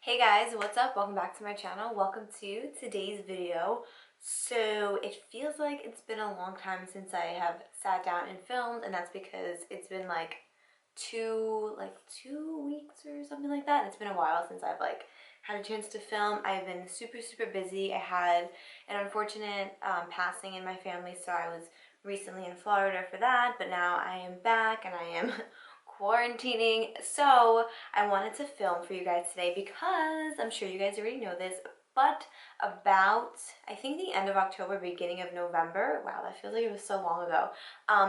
Hey guys, what's up? Welcome back to my channel. Welcome to today's video. So it feels like it's been a long time since I have sat down and filmed, and that's because it's been like two weeks or something like that. And it's been a while since I've had a chance to film. I've been super busy. I had an unfortunate passing in my family, so I was recently in Florida for that, but now I am back and I am quarantining. So I wanted to film for you guys today because I'm sure you guys already know this, but about, I think the end of October, beginning of November, wow, that feels like it was so long ago,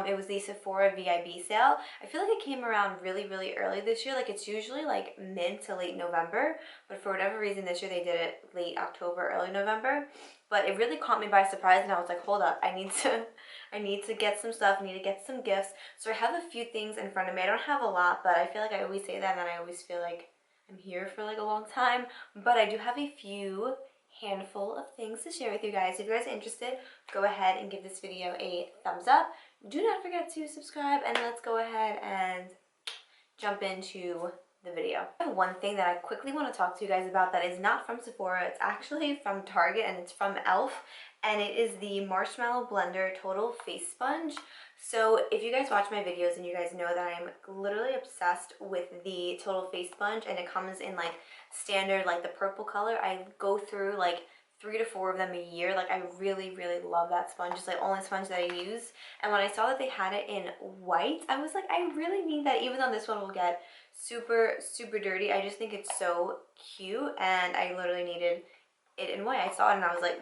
it was the Sephora VIB sale. I feel like it came around really early this year. Like it's usually like mid to late November, but for whatever reason this year they did it late October, early November. But it really caught me by surprise, and I was like, hold up, I need to get some stuff, I need to get some gifts. So I have a few things in front of me. I don't have a lot, but I feel like I always say that, and then I always feel like I'm here for like a long time. But I do have a few handful of things to share with you guys. If you guys are interested, go ahead and give this video a thumbs up. Do not forget to subscribe, and let's go ahead and jump into the video. I have one thing that I quickly want to talk to you guys about that is not from Sephora. It's actually from Target, and it's from e.l.f. and it is the Marshmallow Blender Total Face Sponge. So if you guys watch my videos, and you guys know that I'm literally obsessed with the Total Face Sponge, and it comes in like standard, like the purple color. I go through like 3 to 4 of them a year. Like I really love that sponge. It's like only sponge that I use. And when I saw that they had it in white, I was like, I really need that, even though this one will get super dirty. I just think it's so cute, and I literally needed it in white. I saw it and I was like,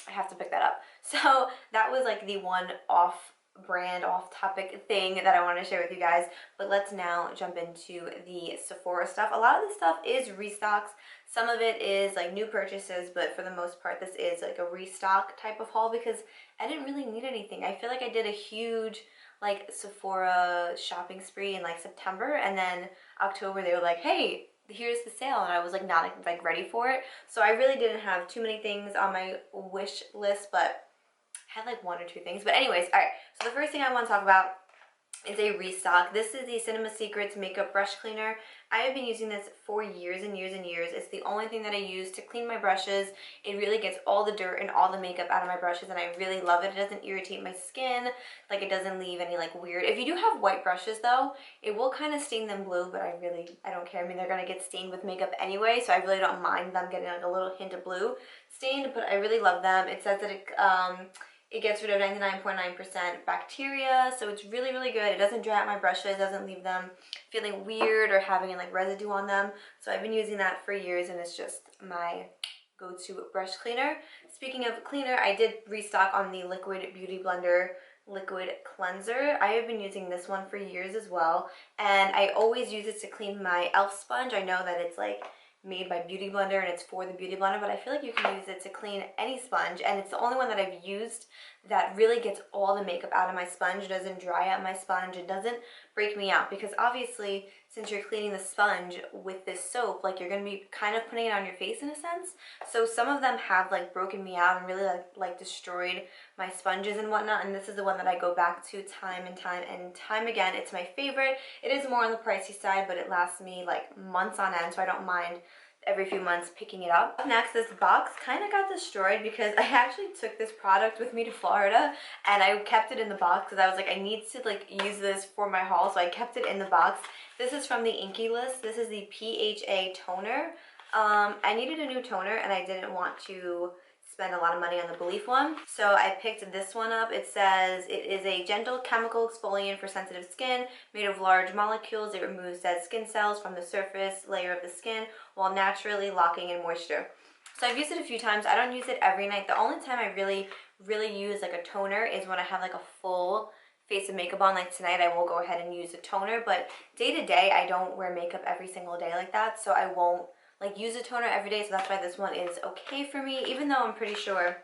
I have to pick that up. So that was like the one off-brand, off-topic thing that I want to share with you guys. But let's now jump into the Sephora stuff. A lot of the stuff is restocks. Some of it is like new purchases, but for the most part, this is like a restock type of haul because I didn't really need anything. I feel like I did a huge like Sephora shopping spree in like September, and then October they were like, hey, here's the sale, and I was like not like ready for it. So I really didn't have too many things on my wish list, but I had like 1 or 2 things. But anyways, all right, so the first thing I want to talk about is a restock. This is the Cinema Secrets Makeup Brush Cleaner. I have been using this for years and years. It's the only thing that I use to clean my brushes. It really gets all the dirt and all the makeup out of my brushes, and I really love it. It doesn't irritate my skin, like it doesn't leave any like weird. If you do have white brushes though, it will kind of stain them blue, but I don't care. I mean, they're gonna get stained with makeup anyway, so I really don't mind them getting like a little hint of blue stained, but I really love them. It says that it gets rid of 99.9% bacteria, so it's really good. It doesn't dry out my brushes, doesn't leave them feeling weird or having like residue on them. So I've been using that for years, and it's just my go-to brush cleaner. Speaking of cleaner, I did restock on the Liquid Beauty Blender Liquid Cleanser. I have been using this one for years as well, and I always use it to clean my e.l.f. sponge. I know that it's like made by Beauty Blender and it's for the Beauty Blender, but I feel like you can use it to clean any sponge, and it's the only one that I've used that really gets all the makeup out of my sponge. It doesn't dry out my sponge, it doesn't break me out, because obviously since you're cleaning the sponge with this soap, like you're going to be kind of putting it on your face in a sense. So some of them have like broken me out and really like destroyed my sponges and whatnot, and this is the one that I go back to time and time again. It's my favorite. It is more on the pricey side, but it lasts me like months on end, so I don't mind every few months picking it up. Next, this box kind of got destroyed because I actually took this product with me to Florida, and I kept it in the box because I was like, I need to like use this for my haul, so I kept it in the box. This is from the inkey list. This is the PHA toner. I needed a new toner, and I didn't want to spend a lot of money on the Belief one, so I picked this one up. It says it is a gentle chemical exfoliant for sensitive skin made of large molecules. It removes dead skin cells from the surface layer of the skin while naturally locking in moisture. So I've used it a few times. I don't use it every night. The only time I really use like a toner is when I have like a full face of makeup on. Like tonight I will go ahead and use a toner, but day to day I don't wear makeup every single day like that, so I won't like use a toner every day. So that's why this one is okay for me, even though I'm pretty sure,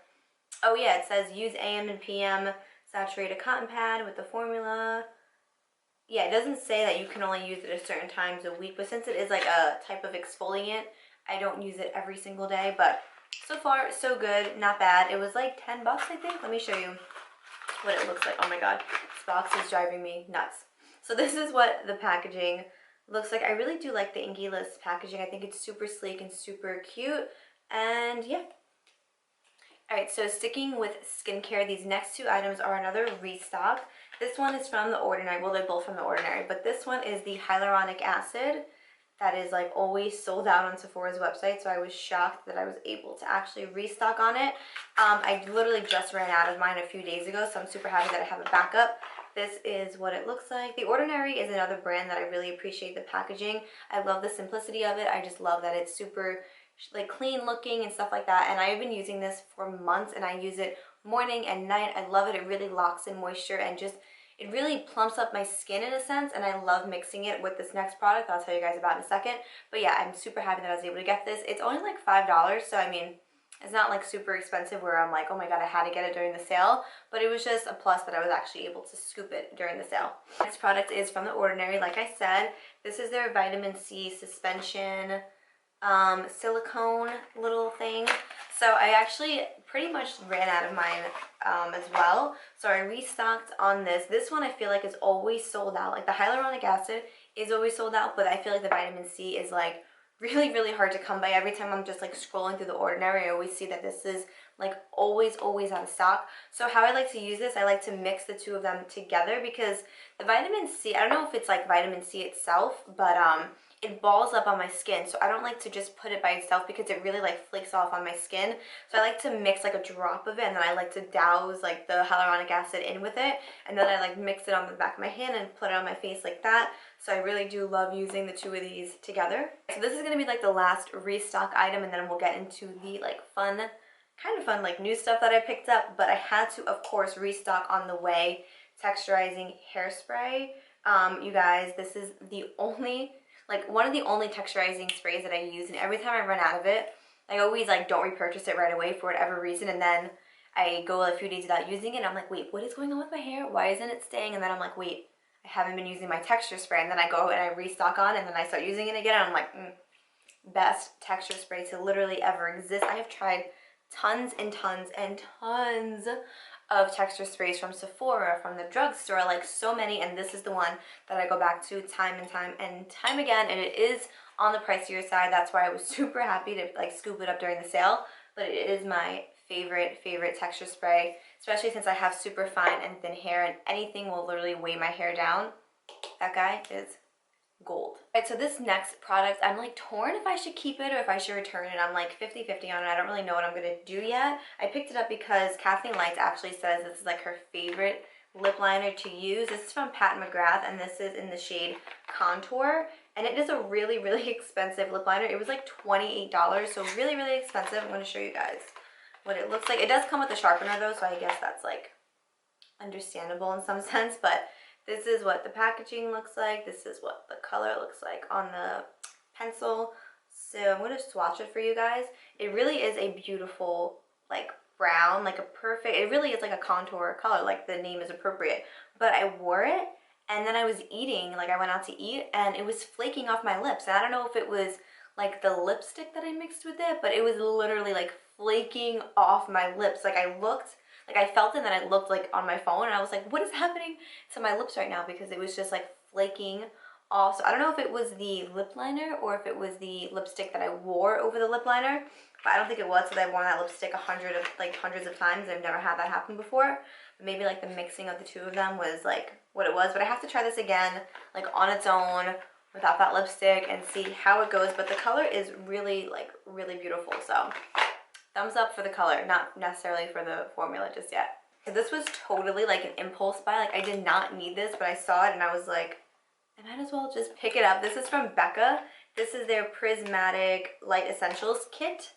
oh yeah, it says use AM and PM saturated cotton pad with the formula. Yeah, it doesn't say that you can only use it at certain times a week, but since it is like a type of exfoliant, I don't use it every single day. But so far so good, not bad. It was like 10 bucks, I think. Let me show you what it looks like. Oh my god, this box is driving me nuts. So this is what the packaging looks like. I really do like the Inky List packaging. I think it's super sleek and super cute. And yeah. Alright, so sticking with skincare, these next two items are another restock. This one is from The Ordinary. Well, they're both from The Ordinary, but this one is the hyaluronic acid that is like always sold out on Sephora's website, so I was shocked that I was able to actually restock on it. I literally just ran out of mine a few days ago, so I'm super happy that I have a backup. This is what it looks like. The Ordinary is another brand that I really appreciate the packaging. I love the simplicity of it. I just love that it's super like clean looking and stuff like that, and I've been using this for months and I use it morning and night. I love it. It really locks in moisture and just it really plumps up my skin in a sense, and I love mixing it with this next product that I'll tell you guys about in a second. But yeah, I'm super happy that I was able to get this. It's only like $5, so I mean, it's not like super expensive where I'm like, oh my god, I had to get it during the sale, but it was just a plus that I was actually able to scoop it during the sale. Next product is from The Ordinary. Like I said, this is their vitamin C suspension silicone little thing. So I actually pretty much ran out of mine as well. So I restocked on this. This one I feel like is always sold out. Like the hyaluronic acid is always sold out, but I feel like the vitamin C is like really, really hard to come by. Every time I'm just like scrolling through The Ordinary, I always see that this is like always out of stock. So how I like to use this, I like to mix the two of them together because the vitamin C, I don't know if it's like vitamin C itself, but it balls up on my skin, so I don't like to just put it by itself because it really like flakes off on my skin. So I like to mix like a drop of it, and then I like to douse like the hyaluronic acid in with it, and then I like mix it on the back of my hand and put it on my face like that. So I really do love using the two of these together. So this is going to be like the last restock item, and then we'll get into the like kind of fun like new stuff that I picked up. But I had to of course restock on the Ouai texturizing hairspray. You guys, this is the only one of the only texturizing sprays that I use, and every time I run out of it, I always like don't repurchase it right away for whatever reason, and then I go a few days without using it, and I'm like, wait, what is going on with my hair? Why isn't it staying? And then I'm like, wait, I haven't been using my texture spray, and then I go and I restock on, and then I start using it again, and I'm like, best texture spray to literally ever exist. I have tried tons and tons and tons of texture sprays from Sephora, from the drugstore, like so many, and this is the one that I go back to time and time again, and it is on the pricier side. That's why I was super happy to like scoop it up during the sale, but it is my favorite texture spray, especially since I have super fine and thin hair, and anything will literally weigh my hair down. That guy is gold. Alright, so this next product, I'm like torn if I should keep it or if I should return it. I'm like 50-50 on it. I don't really know what I'm going to do yet. I picked it up because Kathleen Lights actually says this is like her favorite lip liner to use. This is from Pat McGrath, and this is in the shade Contour, and it is a really, really expensive lip liner. It was like $28, so really, really expensive. I'm going to show you guys what it looks like. It does come with a sharpener though, so I guess that's like understandable in some sense, but this is what the packaging looks like. This is what the color looks like on the pencil. So I'm going to swatch it for you guys. It really is a beautiful like brown, like a perfect, it really is like a contour color, like the name is appropriate. But I wore it, and then I was eating, like I went out to eat, and it was flaking off my lips. And I don't know if it was like the lipstick that I mixed with it, but it was literally like flaking off my lips. Like I looked, like I felt it, and then I looked like on my phone, and I was like, what is happening to my lips right now? Because it was just like flaking off. So I don't know if it was the lip liner or if it was the lipstick that I wore over the lip liner, but I don't think it was, because I've worn that lipstick hundreds of times. I've never had that happen before. But maybe like the mixing of the two of them was like what it was. But I have to try this again, like on its own, without that lipstick, and see how it goes. But the color is really, like, really beautiful. So thumbs up for the color, not necessarily for the formula just yet. This was totally like an impulse buy. Like I did not need this, but I saw it and I was like, I might as well just pick it up. This is from Becca. This is their Prismatic Light Essentials kit.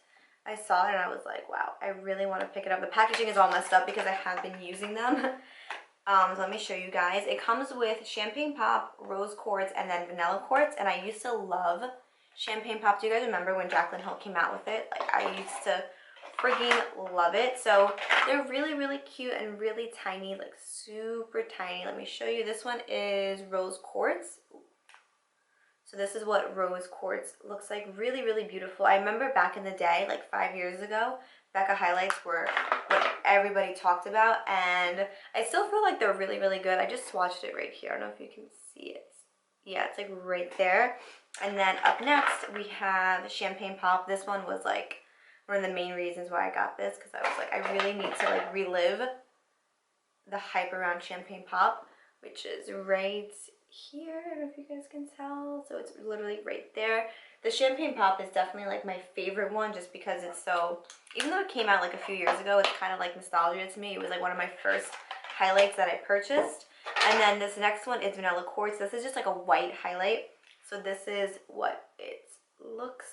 I saw it and I was like, wow, I really want to pick it up. The packaging is all messed up because I have been using them. So let me show you guys. It comes with champagne pop, rose quartz, and then vanilla quartz. And I used to love champagne pop. Do you guys remember when Jaclyn Hill came out with it? Like I used to freaking love it. So they're really, really cute and really tiny, like super tiny. Let me show you. This one is rose quartz. So this is what rose quartz looks like. Really, really beautiful. I remember back in the day, like 5 years ago, Becca highlights were what everybody talked about, and I still feel like they're really, really good. I just swatched it right here. I don't know if you can see it. yeah, it's like right there. And then up next we have Champagne Pop. This one was like one of the main reasons why I got this, because I was like, I really need to like relive the hype around Champagne Pop, which is right here. I don't know if you guys can tell. So it's literally right there. The Champagne Pop is definitely like my favorite one, just because it's so, even though it came out like a few years ago, it's kind of like nostalgia to me. It was like one of my first highlights that I purchased. And then this next one is Vanilla Quartz. This is just like a white highlight. So this is what it looks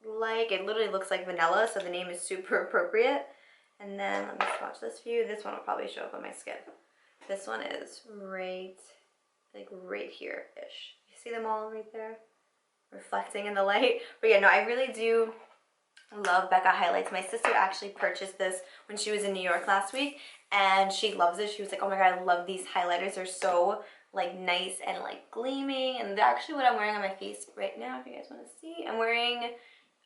like. It literally looks like vanilla, so the name is super appropriate. And then let me swatch this for you. This one will probably show up on my skin. This one is right, like right here-ish. You see them all right there? Reflecting in the light. But yeah, no, I really do love Becca highlights. My sister actually purchased this when she was in New York last week, and she loves it. She was like, oh my god, I love these highlighters. They're so like nice and like gleaming. And they're actually what I'm wearing on my face right now, if you guys want to see. I'm wearing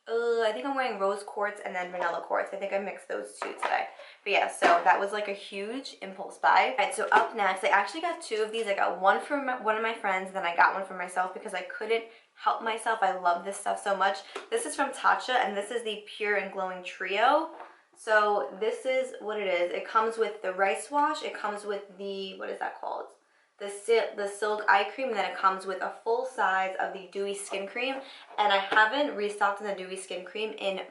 I think I'm wearing rose quartz and then vanilla quartz. I think I mixed those two today. But yeah, so that was like a huge impulse buy. All right, so up next, I actually got two of these. I got one from one of my friends, and then I got one for myself because I couldn't help myself. I love this stuff so much. This is from Tatcha, and this is the Pure and Glowing Trio. So this is what it is. It comes with the rice wash. It comes with the, what is that called? The Silk Eye Cream, and then it comes with a full size of the Dewy Skin Cream. And I haven't restocked on the Dewy Skin Cream in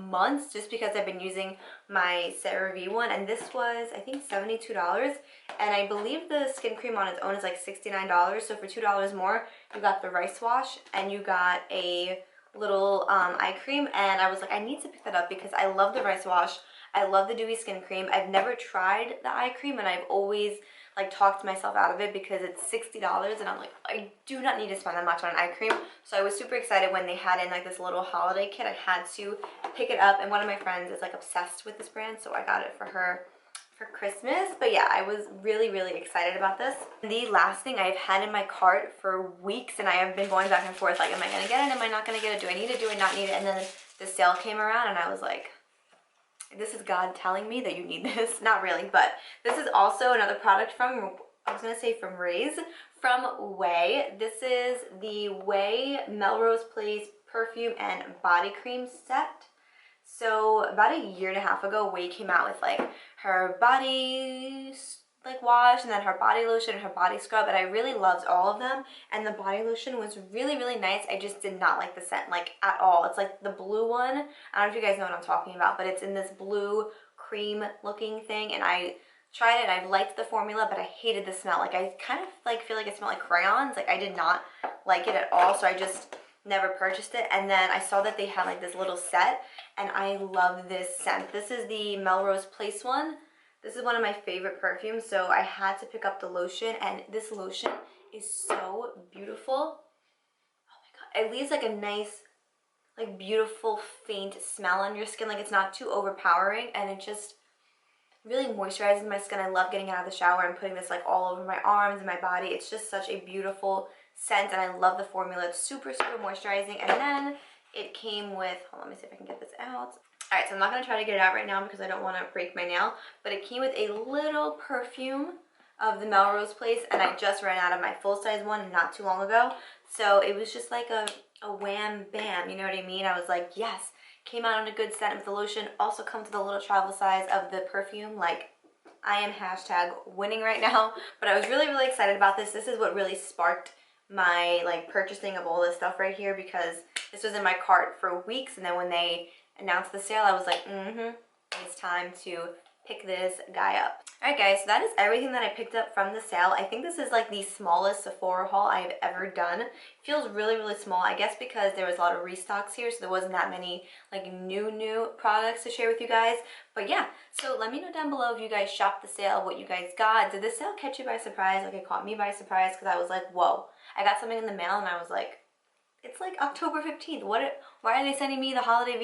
months, just because I've been using my CeraVe one, and this was, I think, $72. And I believe the skin cream on its own is like $69. So for $2 more, you got the rice wash and you got a little eye cream. And I was like, I need to pick that up because I love the rice wash. I love the Dewy Skin Cream. I've never tried the eye cream, and I've always like talked myself out of it because it's $60, and I'm like, I do not need to spend that much on an eye cream. So I was super excited when they had in like this little holiday kit. I had to pick it up, and one of my friends is like obsessed with this brand, so I got it for her for Christmas. But yeah, I was really, really excited about this. The last thing I've had in my cart for weeks, and I have been going back and forth, like, am I gonna get it? Am I not gonna get it? Do I need it? Do I not need it? And then the sale came around, and I was like, this is God telling me that you need this. Not really, but this is also another product from, I was gonna say from Raise, from Ouai. This is the Ouai Melrose Place perfume and body cream set. So about a year and a half ago, Ouai came out with like her body like wash, and then her body lotion and her body scrub, and I really loved all of them. And the body lotion was really, really nice. I just did not like the scent like at all. It's like the blue one. I don't know if you guys know what I'm talking about, but it's in this blue cream looking thing, and I tried it and I liked the formula, but I hated the smell. Like I kind of like feel like it smelled like crayons. Like I did not like it at all, so I just never purchased it. And then I saw that they had like this little set, and I love this scent. This is the Melrose Place one. This is one of my favorite perfumes, so I had to pick up the lotion, and this lotion is so beautiful. Oh my god, it leaves like a nice, like beautiful faint smell on your skin. Like it's not too overpowering, and it just really moisturizes my skin. I love getting out of the shower and putting this like all over my arms and my body. It's just such a beautiful scent, and I love the formula. It's super, super moisturizing. And then it came with, hold on, let me see if I can get this out. All right, so I'm not gonna try to get it out right now because I don't wanna break my nail, but it came with a little perfume of the Melrose Place, and I just ran out of my full-size one not too long ago. So it was just like a wham bam, you know what I mean? I was like, yes, came out on a good scent with the lotion, also comes with a little travel size of the perfume. Like, I am hashtag winning right now, but I was really, really excited about this. This is what really sparked my like purchasing of all this stuff right here, because this was in my cart for weeks, and then when they announced the sale, I was like, it's time to pick this guy up. Alright guys, so that is everything that I picked up from the sale. I think this is like the smallest Sephora haul I've ever done. It feels really, really small, I guess because there was a lot of restocks here, so there wasn't that many like new products to share with you guys. But yeah, so let me know down below if you guys shopped the sale, what you guys got. Did the sale catch you by surprise? Like it caught me by surprise, because I was like, whoa. I got something in the mail and I was like, it's like October 15th. Why are they sending me the holiday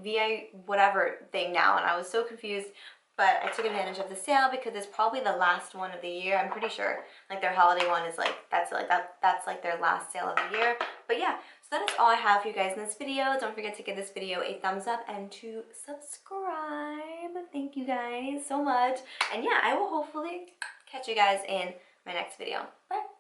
VI whatever thing now? And I was so confused, but I took advantage of the sale because it's probably the last one of the year. I'm pretty sure like their holiday one is like, that's like their last sale of the year. But yeah, so that is all I have for you guys in this video. Don't forget to give this video a thumbs up and to subscribe. Thank you guys so much. And yeah, I will hopefully catch you guys in my next video. Bye.